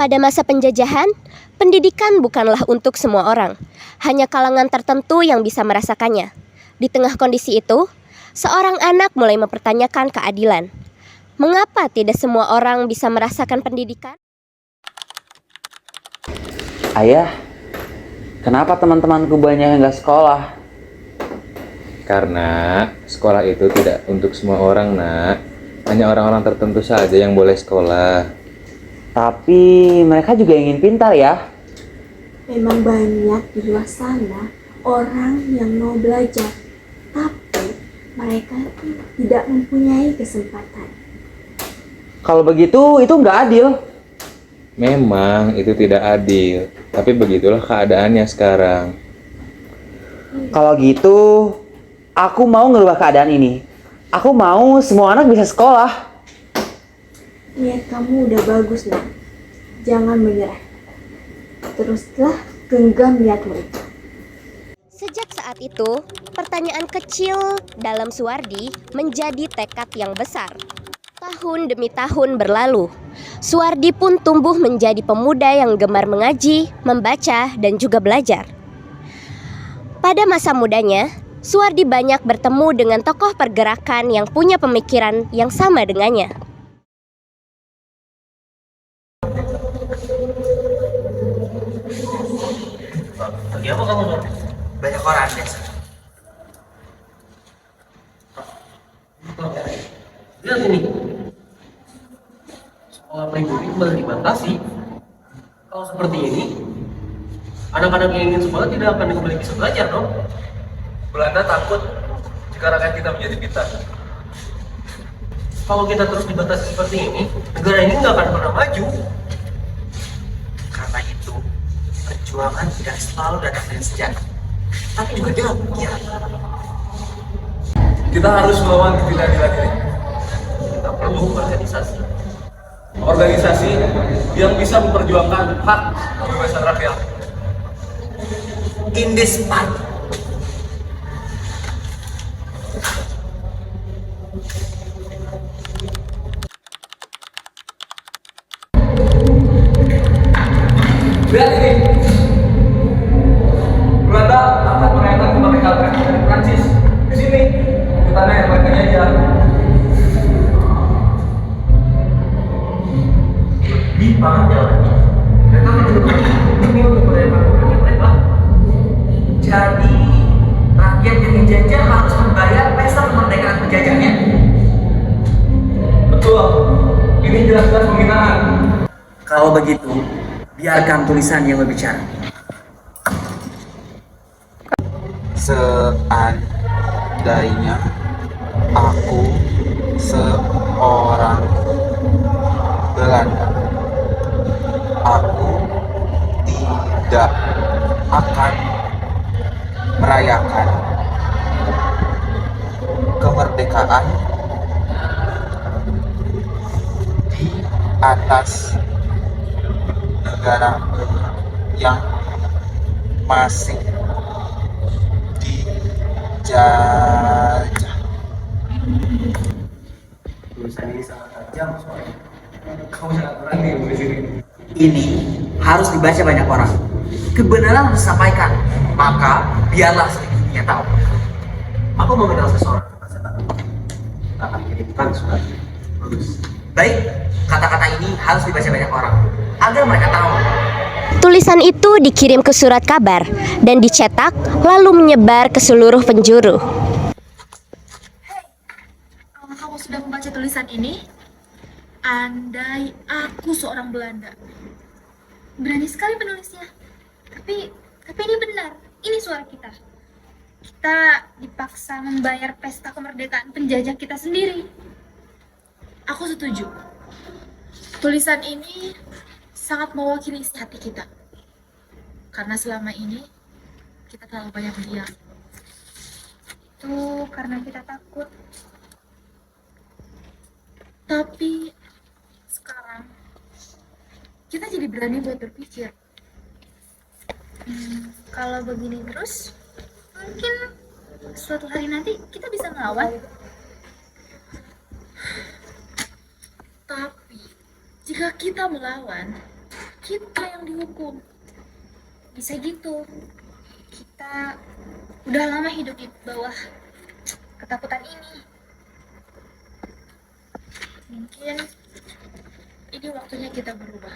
Pada masa penjajahan, pendidikan bukanlah untuk semua orang, hanya kalangan tertentu yang bisa merasakannya. Di tengah kondisi itu, seorang anak mulai mempertanyakan keadilan. Mengapa tidak semua orang bisa merasakan pendidikan? Ayah, kenapa teman-temanku banyak yang nggak sekolah? Karena sekolah itu tidak untuk semua orang, nak. Hanya orang-orang tertentu saja yang boleh sekolah. Tapi mereka juga ingin pintar ya. Memang banyak di luar sana orang yang mau belajar, tapi mereka tidak mempunyai kesempatan. Kalau begitu itu nggak adil. Memang itu tidak adil, tapi begitulah keadaannya sekarang. Kalau gitu, aku mau ngerubah keadaan ini. Aku mau semua anak bisa sekolah. Niat kamu udah bagus, nak. Jangan menyerah. Teruslah genggam niatmu itu. Sejak saat itu, pertanyaan kecil dalam Suwardi menjadi tekad yang besar. Tahun demi tahun berlalu, Suwardi pun tumbuh menjadi pemuda yang gemar mengaji, membaca, dan juga belajar. Pada masa mudanya, Suwardi banyak bertemu dengan tokoh pergerakan yang punya pemikiran yang sama dengannya. Lagi apa kamu, Nur? Banyak orang desa. Lihat ini. Sekolah pribadi malah dibatasi. Kalau seperti ini, anak-anak yang ingin sekolah tidak akan kembali bisa belajar, dong. Belanda takut jika rakyat kita menjadi pintar. Kalau kita terus dibatasi seperti ini, negara ini nggak akan pernah maju. Karena itu, perjuangan tidak selalu datang dengan senjata, tapi juga dengan pikiran. Kita harus melawan ketidakadilan ini. Kita perlu organisasi. Organisasi yang bisa memperjuangkan hak kebebasan rakyat. In this part. Lihat ini. Belanda akan merayakan kemerdekaan dari Prancis. Di sini kita lihat mereka aja. Di parahnya lagi, mereka mencoba ini untuk merayakan kemerdekaan mereka. Jadi rakyat yang dijajah harus membayar pesta kemerdekaan penjajahnya. Betul. Ini jelas-jelas penghinaan. Kalau begitu, biarkan tulisan yang berbicara. Seandainya aku seorang Belanda, aku tidak akan merayakan kemerdekaan di atas negara yang masih dijajah. Tulisan ini sangat tajam soalnya. Kamu sangat berani di sini. Ini harus dibaca banyak orang. Kebenaran harus disampaikan. Maka biarlah sedikitnya tahu. Aku mengenal seseorang akan kirimkan surat. Bagus. Baik, kata-kata ini harus dibaca banyak orang agar mereka tahu. Tulisan itu dikirim ke surat kabar dan dicetak lalu menyebar ke seluruh penjuru. Kalau kamu sudah membaca tulisan ini, andai aku seorang Belanda. Berani sekali penulisnya. Tapi ini benar. Ini suara kita. Kita dipaksa membayar pesta kemerdekaan penjajah kita sendiri. Aku setuju. Tulisan ini sangat mewakili isi hati kita. Karena selama ini kita terlalu banyak diam. Itu karena kita takut. Tapi sekarang kita jadi berani buat berpikir. Kalau begini terus, mungkin suatu hari nanti kita bisa ngelawan. Tapi jika kita melawan, kita yang dihukum. Bisa gitu. Kita udah lama hidup di bawah ketakutan ini. Mungkin ini waktunya kita berubah.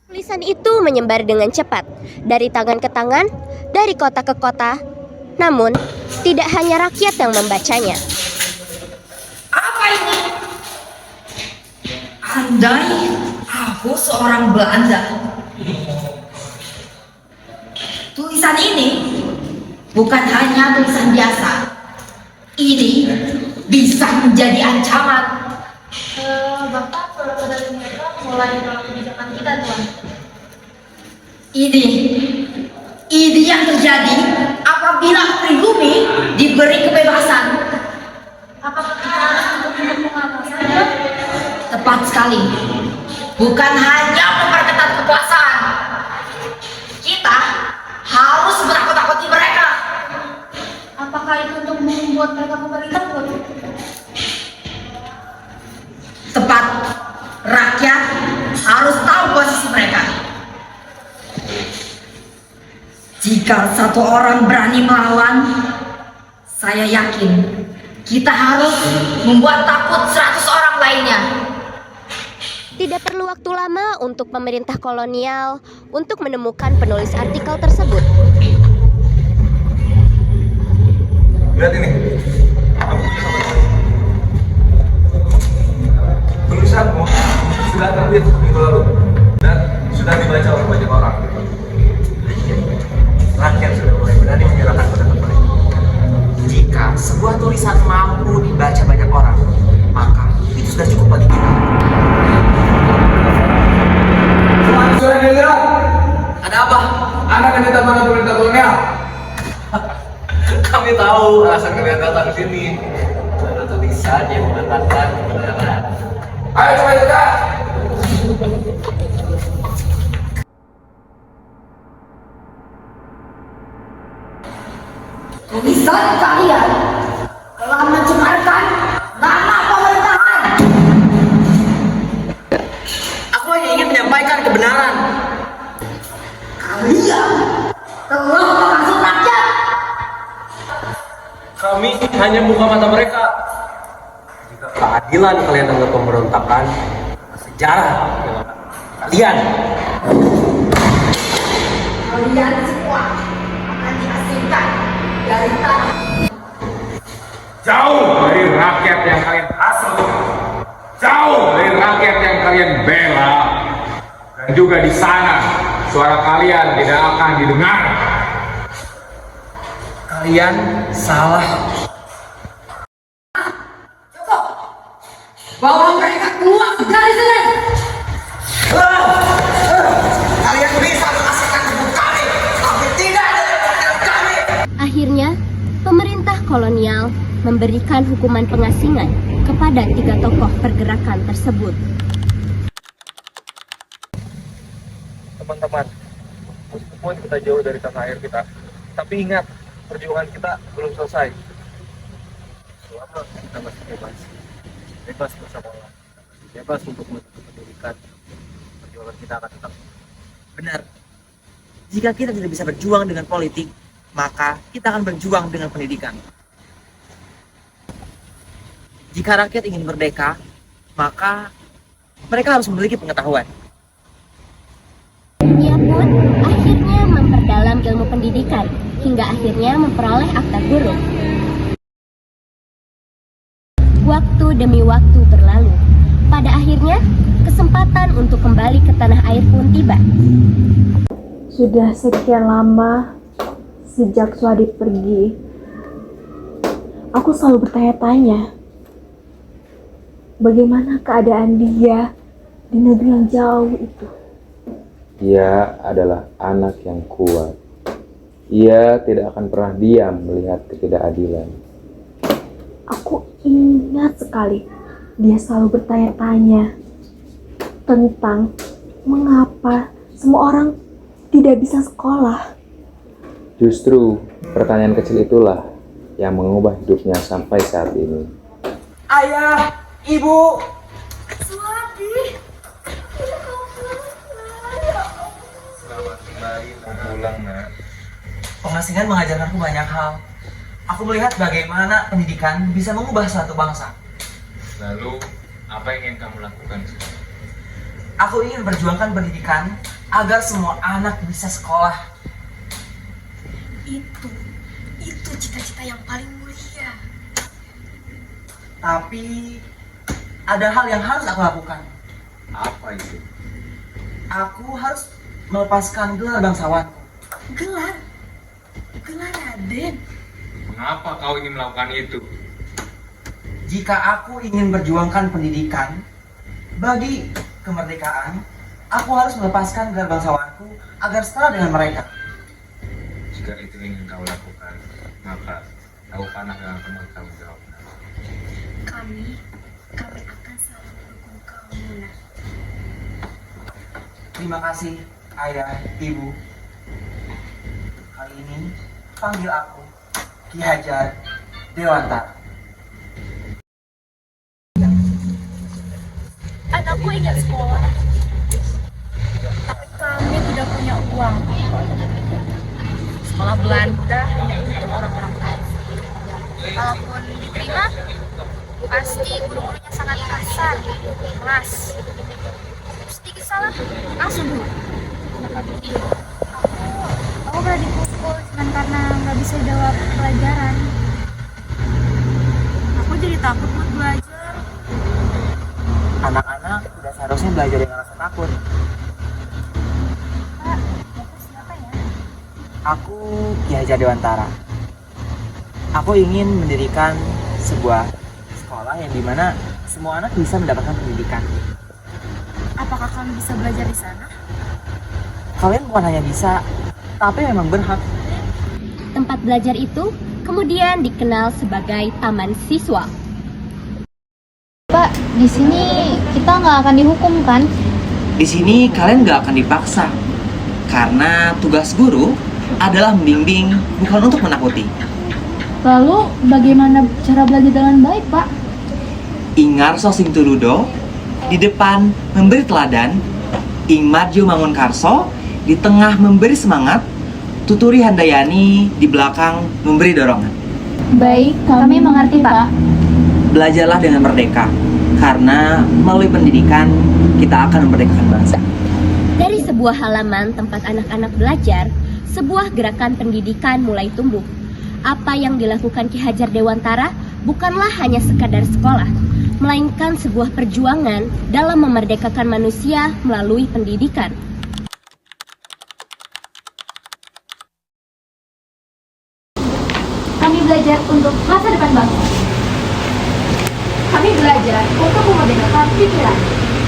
Tulisan itu menyebar dengan cepat, dari tangan ke tangan, dari kota ke kota. Namun, tidak hanya rakyat yang membacanya. Apa ini? Andai aku seorang Belanda. Tulisan ini bukan hanya tulisan biasa. Ini bisa menjadi ancaman. Bapak, saudara-saudara mereka mulai menolak kebijakan kita, Tuan. Ini yang terjadi apabila pribumi diberi kebebasan. Apakah kita harus untuk pengawasan? Tepat sekali. Bukan hanya memperketat kekuasaan. Kita harus menakut-nakuti mereka. Apakah itu untuk membuat mereka kembali takut? Tepat. Rakyat harus tahu posisi mereka. Jika satu orang berani melawan, saya yakin kita harus membuat takut 100 orang lainnya. Tidak perlu waktu lama untuk pemerintah kolonial untuk menemukan penulis artikel tersebut. Lihat ini. Tulisanmu sudah terbit minggu lalu dan sudah dibaca oleh banyak orang. Rakyat sudah mulai berani menyerahkan pendapat mereka. Jika sebuah tulisan mampu dibaca banyak orang, maka itu sudah cukup bagi kita. Suara jenderal, Ada apa? Anda kandidat mana pemerintah kolonial? Kami tahu alasan kalian datang ke sini. Ada tulisan yang mengatakan kebenaran. Ayo coba dekat. Tulisan kalian telah mencemarkan nama pemerintahan. Aku hanya ingin menyampaikan kebenaran. Kalian telah menghasut rakyat. Kami hanya buka mata mereka. Jika keadilan kalian anggap pemberontakan, sejarah kalian. Kalian semua akan diasingkan dari tanah. Jauh dari rakyat yang kalian hasut, jauh dari rakyat yang kalian bela, dan juga di sana suara kalian tidak akan didengar. Kalian salah. Bawa mereka keluar dari sini. Kalian bisa menghasilkan tubuh kami, tapi tidak dari rakyat kami. Akhirnya, pemerintah kolonial memberikan hukuman pengasingan kepada 3 tokoh pergerakan tersebut. Teman-teman, meskipun kita jauh dari tanah air kita, tapi ingat, perjuangan kita belum selesai. Selama kita masih bebas, bebas bersekolah, bebas untuk menuntut pendidikan, perjuangan kita akan tetap. Benar. Jika kita tidak bisa berjuang dengan politik, maka kita akan berjuang dengan pendidikan. Jika rakyat ingin merdeka, maka mereka harus memiliki pengetahuan. Ia pun akhirnya memperdalam ilmu pendidikan hingga akhirnya memperoleh akta guru. Waktu demi waktu berlalu. Pada akhirnya, kesempatan untuk kembali ke tanah air pun tiba. Sudah sekian lama sejak Suadi pergi, aku selalu bertanya-tanya, bagaimana keadaan dia di negeri yang jauh itu. Dia adalah anak yang kuat. Ia tidak akan pernah diam melihat ketidakadilan. Aku ingat sekali dia selalu bertanya-tanya tentang mengapa semua orang tidak bisa sekolah. Justru pertanyaan kecil itulah yang mengubah hidupnya sampai saat ini. Ayah, ibu, lagi. Selamat kembali pulang, nak. Pengasingan mengajarkanku banyak hal. Aku melihat bagaimana pendidikan bisa mengubah suatu bangsa. Lalu, apa yang ingin kamu lakukan sekarang? Aku ingin memperjuangkan pendidikan agar semua anak bisa sekolah. Itu cita-cita yang paling mulia. Tapi ada hal yang harus aku lakukan. Apa itu? Aku harus melepaskan gelar bangsawanku. Gelar Raden. Mengapa kau ingin melakukan itu? Jika aku ingin berjuangkan pendidikan bagi kemerdekaan, aku harus melepaskan gelar bangsawanku agar setara dengan mereka. Jika itu ingin kau lakukan, maka kau panah dengan penuh tanggung jawab. Kami akan selalu mendukung kamu, Nak. Terima kasih, Ayah, Ibu. Kali ini panggil aku Ki Hajar Dewantara. Anakku ingin sekolah, tapi kami tidak punya uang. Sekolah Belanda hanya untuk orang-orang kaya. Kalaupun diterima, pasti guru-gurunya sangat kasar, keras. Sedikit salah, langsung dulu. Aku pernah dipukul cuma karena nggak bisa jawab pelajaran. Aku jadi takut buat belajar. Anak-anak tidak seharusnya belajar dengan rasa takut. Pak, Bapak siapa ya? Aku Ki Hajar Dewantara. Aku ingin mendirikan sebuah sekolah yang dimana semua anak bisa mendapatkan pendidikan. Apakah kami bisa belajar di sana? Kalian bukan hanya bisa, tapi memang berhak. Tempat belajar itu kemudian dikenal sebagai Taman Siswa. Pak, di sini kita nggak akan dihukum kan? Di sini kalian nggak akan dipaksa, karena tugas guru adalah membimbing, bukan untuk menakuti. Lalu bagaimana cara belajar dengan baik, Pak? Ingarso sing tuludo, di depan memberi teladan, ing marjo mangun karso, di tengah memberi semangat, tuturi handayani, di belakang memberi dorongan. Baik, kami mengerti, Pak. Belajarlah dengan merdeka, karena melalui pendidikan kita akan memerdekakan bangsa. Dari sebuah halaman tempat anak-anak belajar, sebuah gerakan pendidikan mulai tumbuh. Apa yang dilakukan Ki Hajar Dewantara bukanlah hanya sekadar sekolah, melainkan sebuah perjuangan dalam memerdekakan manusia melalui pendidikan. Kami belajar untuk masa depan bangsa. Kami belajar untuk memerdekakan pikiran.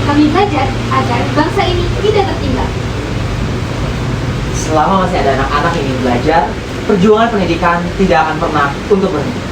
Kami belajar agar bangsa ini tidak tertinggal. Selama masih ada anak-anak yang ingin belajar, perjuangan pendidikan tidak akan pernah untuk berhenti.